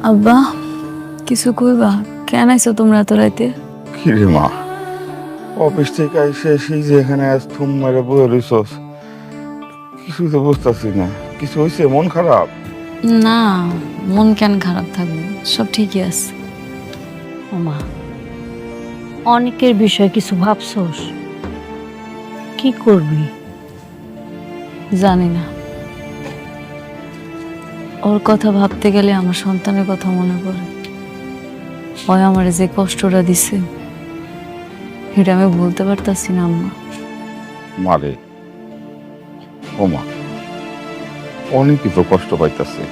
আব্বা কিছু কইবা? কেন আইছো তোমরা এত রাইতে? কি রে মা, অফিস থেকে এসে সেই যে এখানে আজ থুম মেরে বয়ে রইছস, কিছুই তো বুঝতেছি না। কিছু হয়েছে? মন খারাপ? না, মন কেন খারাপ থাকবে, সব ঠিকই আছে। ওমা, অনেকের বিষয়ে কিছু ভাবছোস? কি করবি? জানি না, ওর কথা ভাবতে গেলে আমার সন্তানের কথা মনে পড়ে। ওই আমার যে কষ্টটা দিছে এটা আমি বলতে পারতাছি না আম্মা। মারে, ও মা, অনেকই তো কষ্ট পাইতাছে।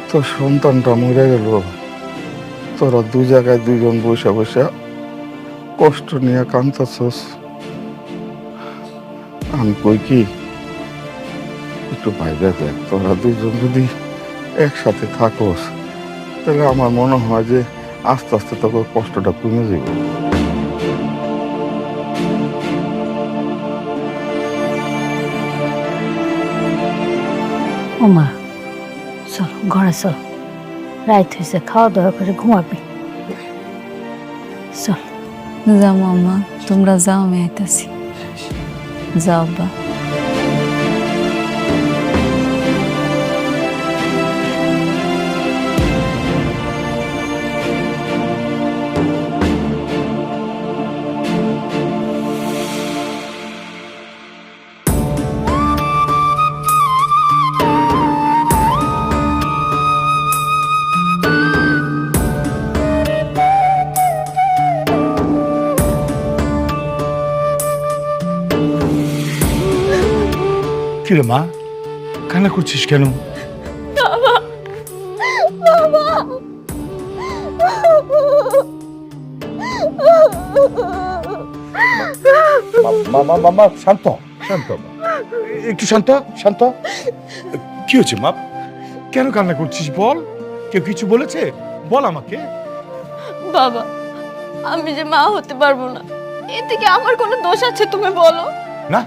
তোর সন্তানটা মরে গেল, তোরা দুই জায়গায় দুইজন বসে বসে কষ্ট নিয়ে কাঁদতাছস। আমি কই কি, একটু বাইরে দেখ, তোরা দুইজন যদি একসাথে থাকোস তাহলে আমার মনে হয় যে আস্তে আস্তে তোকে কষ্টটা কমে যাবে। ওমা, চল ঘরে চল, রাত হয়েছে, খাওয়া দাওয়া করে ঘুমাবি। চল। যাও আম্মা, তোমরা যাও, আমি আইতাছি। যাও আব্বা। কিরে মা, কান্না করছিস কেন? মামা শান্ত শান্ত, একটু শান্ত শান্ত। কি হচ্ছে মা? কেন কান্না করছিস বল? কেউ কিছু বলেছে? বল আমাকে। বাবা, আমি যে মা হতে পারবো না, এতে কি আমার কোনো দোষ আছে তুমি বলো? না,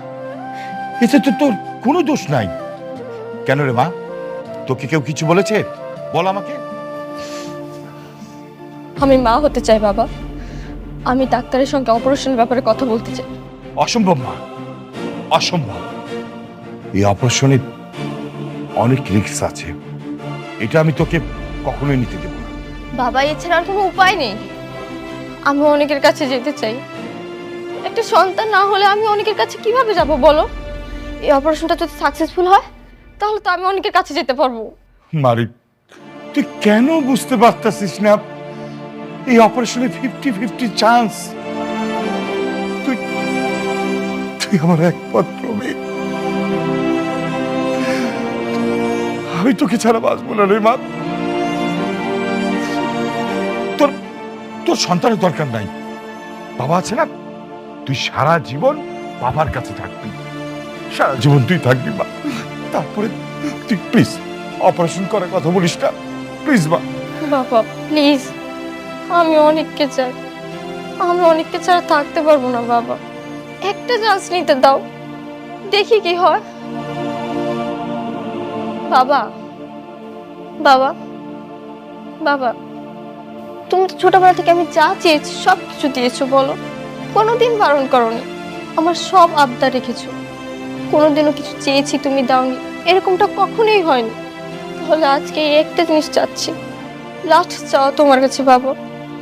এতে তো তোর কোনো দোষ নাই। কেন রে মা, তোকে কেউ কিছু বলেছে? বল আমাকে। আমি মা হতে চাই বাবা। আমি ডাক্তারের সঙ্গে অপারেশনের ব্যাপারে কথা বলতে চাই। অসম্ভব মা, অসম্ভব। এই অপারেশনে অনেক রিস্ক আছে, এটা আমি তোকে কখনোই নিতে দেব না। বাবা, এছাড়া আর কোনো উপায় নেই। আমি অনেকের কাছে যেতে চাই। একটা সন্তান না হলে আমি অনেকের কাছে কিভাবে যাব বলো? এই অপারেশনটা যদি সাকসেসফুল হয় তাহলে তো আমি অনেকের কাছে যেতে পারবো। মারি, তুই কেন বুঝতে পারতাছিস না? এই অপারেশনে 50-50 চান্স। তুই তুই আমার একমাত্র মেয়ে। আমি তোকে ছাড়া বাঁচবো না রে মা। তোর তোর সন্তানের দরকার নাই, বাবা আছে না। তুই সারা জীবন বাবার কাছে থাকবি, সারা জীবন তুই থাকবি মা। তারপরে তুই প্লিজ অপারেশন করার কথা বলিস না, প্লিজ মা। বাবা প্লিজ, আমি অনেককে চাই। আমি অনেককে ছাড়া থাকতে পারবো না বাবা। একটা চান্স নিতে দাও, দেখি কি হয়। বাবা, বাবা, বাবা, তুমি তো ছোটবেলা থেকে আমি যা চেয়েছি সব কিছু দিয়েছো বলো। কোনোদিন বারণ করোনি, আমার সব আবদার রেখেছো। কোনোদিনও কিছু চেয়েছি তুমি দাওনি, এরকমটা কখনোই হয়নি। তাহলে আজকে এই একটা জিনিস চাচ্ছি, লাস্ট চাও তোমার কাছে বাবা।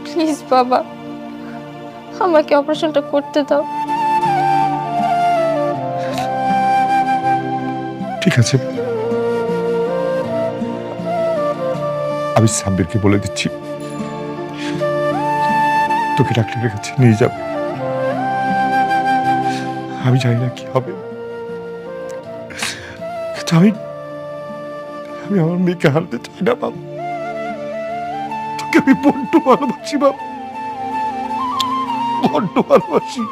প্লিজ বাবা, আমাকে অপারেশনটা করতে দাও। ঠিক আছে, আমি সাব্বিরকে বলে দিচ্ছি তোকে ডাক্তারের কাছে নিয়ে যাবে। আমি জানি না কি হবে, কিন্তু আমি আমার মেয়েকে হারতে চাই না বাবা। তোকে আমি বড্ড ভালোবাসি বাবা, বড্ড ভালোবাসি।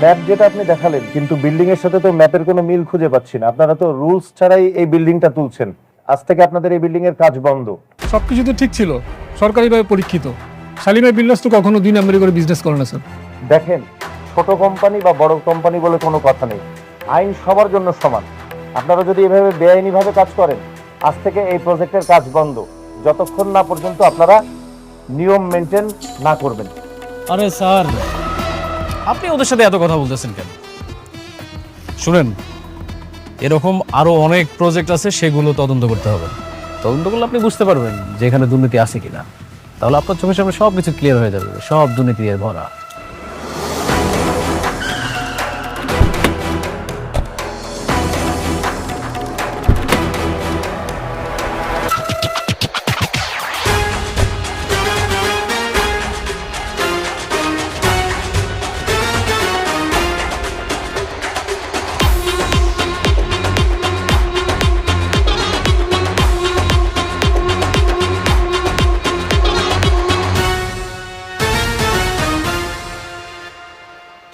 ম্যাপ যেটা আপনি দেখালেন, কিন্তু বিল্ডিং এর সাথে তো ম্যাপের কোনো মিল খুঁজে পাচ্ছি না। আপনারা তো রুলস ছাড়াই এই বিল্ডিংটা তুলছেন। আজ থেকে আপনাদের এই বিল্ডিং এর কাজ বন্ধ। সবকিছু তো ঠিক ছিল, সরকারিভাবে পরীক্ষিত। শালিমার বিল্ডার্স তো কখনো 2 নম্বরে করে বিজনেস করে না স্যার। দেখেন, ছোট কোম্পানি বা বড় কোম্পানি বলে কোনো কথা নেই, আইন সবার জন্য সমান। আপনারা যদি এভাবে বেআইনিভাবে কাজ করেন, আজ থেকে এই প্রজেক্টের কাজ বন্ধ, যতক্ষণ না পর্যন্ত আপনারা নিয়ম মেনটেন না করবেন। আরে স্যার, আপনি ওদের সাথে এত কথা বলতেছেন কেন? শুনেন, এরকম আরো অনেক প্রজেক্ট আছে, সেগুলো তদন্ত করতে হবে। তদন্ত করলে আপনি বুঝতে পারবেন যে এখানে দুর্নীতি আছে কিনা। তাহলে আপনার চোখের সামনে সব কিছু ক্লিয়ার হয়ে যাবে, সব দুর্নীতি দিয়ে ভরা।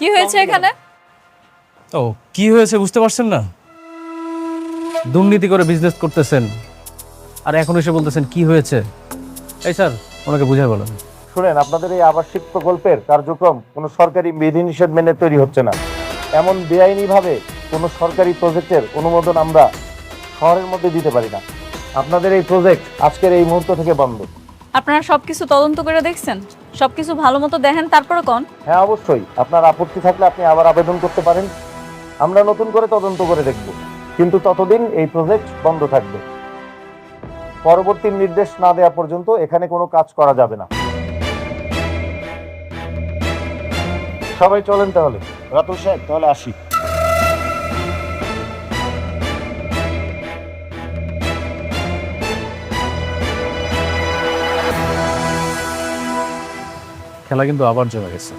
কি হয়েছে এখানে? ও, কি হয়েছে বুঝতে পারছেন না? দুর্নীতি করে বিজনেস করতেছেন, আর এখন এসে বলতেছেন কি হয়েছে? এই স্যার, ওনাকে বুঝাই বলেন। শুনেন, আপনাদের এই আবাসিক প্রকল্পের কার্যক্রম কোনো সরকারি বিধিনিষেধ মেনে তৈরি হচ্ছে না। এমন বেআইনিভাবে কোনো সরকারি প্রজেক্টের অনুমোদন আমরা শহরের মধ্যে দিতে পারি না। আপনাদের এই প্রজেক্ট আজকের এই মুহূর্ত থেকে বন্ধ। আপনারা সবকিছু তদন্ত করে দেখছেন? সবকিছু ভালো মতো দেখেন তারপরে কোন? হ্যাঁ, অবশ্যই। আপনার আপত্তি থাকলে আপনি আবার আবেদন করতে পারেন, আমরা নতুন করে তদন্ত করে দেখব। কিন্তু ততদিন এই প্রজেক্ট বন্ধ থাকবে। পরবর্তী নির্দেশ না দেওয়া পর্যন্ত এখানে কোনো কাজ করা যাবে না। সবাই চলেন তাহলে। রাতুল সাহেব, তাহলে আসি। খেলা কিন্তু আবার জমে গেছে।